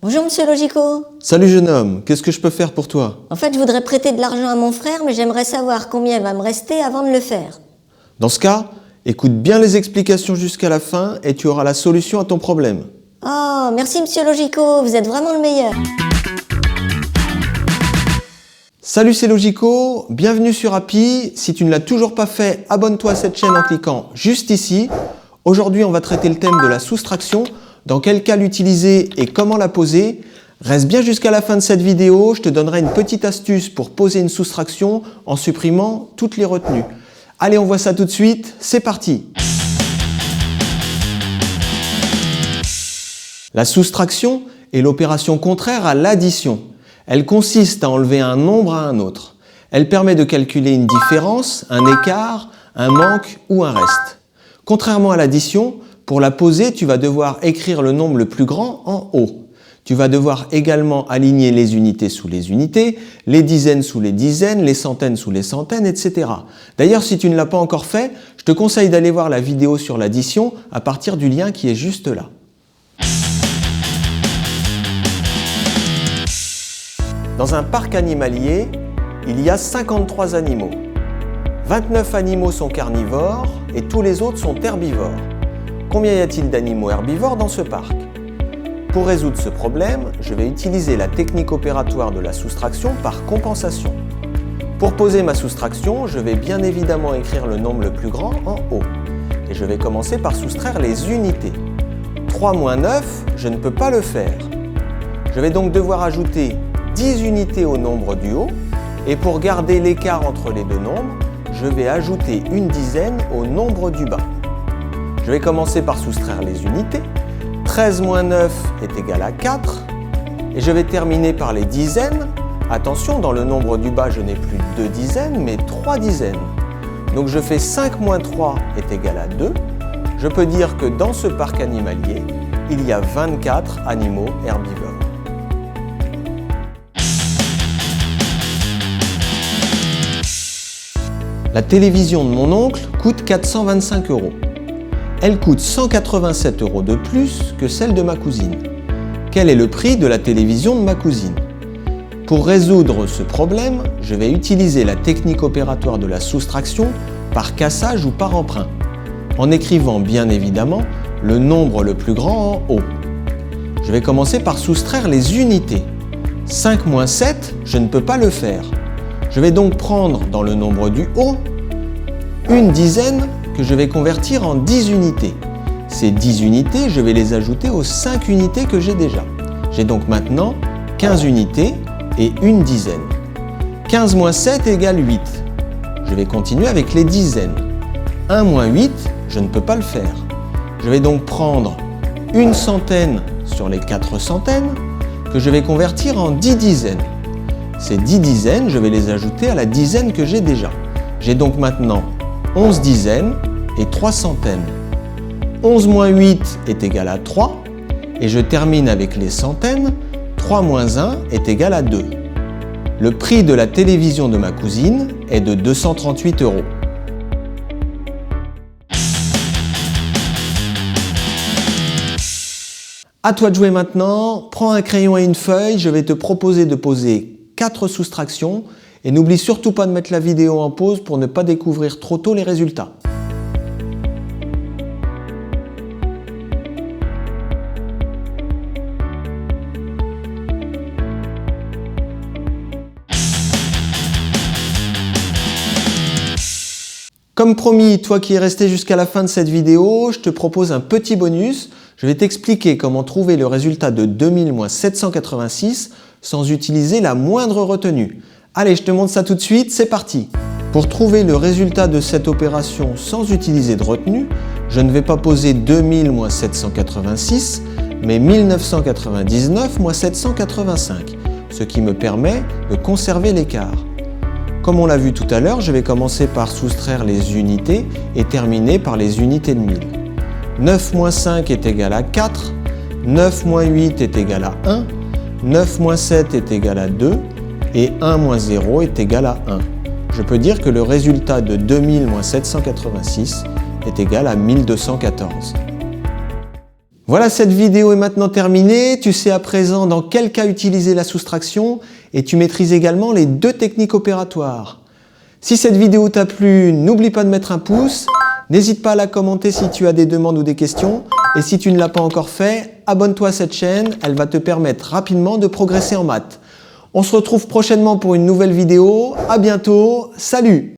Bonjour Monsieur Logico. Salut jeune homme, qu'est-ce que je peux faire pour toi? En fait, je voudrais prêter de l'argent à mon frère, mais j'aimerais savoir combien il va me rester avant de le faire. Dans ce cas, écoute bien les explications jusqu'à la fin et tu auras la solution à ton problème. Oh, merci Monsieur Logico, vous êtes vraiment le meilleur. Salut, c'est Logico, bienvenue sur Happy. Si tu ne l'as toujours pas fait, abonne-toi à cette chaîne en cliquant juste ici. Aujourd'hui, on va traiter le thème de la soustraction, dans quel cas l'utiliser et comment la poser. Reste bien jusqu'à la fin de cette vidéo, je te donnerai une petite astuce pour poser une soustraction en supprimant toutes les retenues. Allez, on voit ça tout de suite, c'est parti! La soustraction est l'opération contraire à l'addition. Elle consiste à enlever un nombre à un autre. Elle permet de calculer une différence, un écart, un manque ou un reste. Contrairement à l'addition, pour la poser, tu vas devoir écrire le nombre le plus grand en haut. Tu vas devoir également aligner les unités sous les unités, les dizaines sous les dizaines, les centaines sous les centaines, etc. D'ailleurs, si tu ne l'as pas encore fait, je te conseille d'aller voir la vidéo sur l'addition à partir du lien qui est juste là. Dans un parc animalier, il y a 53 animaux. 29 animaux sont carnivores et tous les autres sont herbivores. Combien y a-t-il d'animaux herbivores dans ce parc? Pour résoudre ce problème, je vais utiliser la technique opératoire de la soustraction par compensation. Pour poser ma soustraction, je vais bien évidemment écrire le nombre le plus grand en haut. Et je vais commencer par soustraire les unités. 3 moins 9, je ne peux pas le faire. Je vais donc devoir ajouter 10 unités au nombre du haut. Et pour garder l'écart entre les deux nombres, je vais ajouter une dizaine au nombre du bas. Je vais commencer par soustraire les unités. 13 moins 9 est égal à 4. Et je vais terminer par les dizaines. Attention, dans le nombre du bas, je n'ai plus 2 dizaines, mais 3 dizaines. Donc je fais 5 moins 3 est égal à 2. Je peux dire que dans ce parc animalier, il y a 24 animaux herbivores. La télévision de mon oncle coûte 425 €. Elle coûte 187 € de plus que celle de ma cousine. Quel est le prix de la télévision de ma cousine? Pour résoudre ce problème, je vais utiliser la technique opératoire de la soustraction par cassage ou par emprunt, en écrivant bien évidemment le nombre le plus grand en haut. Je vais commencer par soustraire les unités. 5 moins 7, je ne peux pas le faire. Je vais donc prendre dans le nombre du haut une dizaine que je vais convertir en 10 unités. Ces 10 unités, je vais les ajouter aux 5 unités que j'ai déjà. J'ai donc maintenant 15 unités et une dizaine. 15 moins 7 égale 8. Je vais continuer avec les dizaines. 1 moins 8, je ne peux pas le faire. Je vais donc prendre une centaine sur les 4 centaines que je vais convertir en 10 dizaines. Ces 10 dizaines, je vais les ajouter à la dizaine que j'ai déjà. J'ai donc maintenant 11 dizaines et 3 centaines. 11 moins 8 est égal à 3 et je termine avec les centaines. 3 moins 1 est égal à 2. Le prix de la télévision de ma cousine est de 238 €. À toi de jouer maintenant, prends un crayon et une feuille, je vais te proposer de poser 4 soustractions et n'oublie surtout pas de mettre la vidéo en pause pour ne pas découvrir trop tôt les résultats. Comme promis, toi qui es resté jusqu'à la fin de cette vidéo, je te propose un petit bonus. Je vais t'expliquer comment trouver le résultat de 2000 moins 786 sans utiliser la moindre retenue. Allez, je te montre ça tout de suite, c'est parti! Pour trouver le résultat de cette opération sans utiliser de retenue, je ne vais pas poser 2000 moins 786, mais 1999 moins 785, ce qui me permet de conserver l'écart. Comme on l'a vu tout à l'heure, je vais commencer par soustraire les unités et terminer par les unités de 1000. 9 moins 5 est égal à 4, 9 moins 8 est égal à 1, 9 moins 7 est égal à 2 et 1 moins 0 est égal à 1. Je peux dire que le résultat de 2000 moins 786 est égal à 1214. Voilà, cette vidéo est maintenant terminée. Tu sais à présent dans quel cas utiliser la soustraction et tu maîtrises également les deux techniques opératoires. Si cette vidéo t'a plu, n'oublie pas de mettre un pouce. N'hésite pas à la commenter si tu as des demandes ou des questions. Et si tu ne l'as pas encore fait, abonne-toi à cette chaîne. Elle va te permettre rapidement de progresser en maths. On se retrouve prochainement pour une nouvelle vidéo. À bientôt. Salut!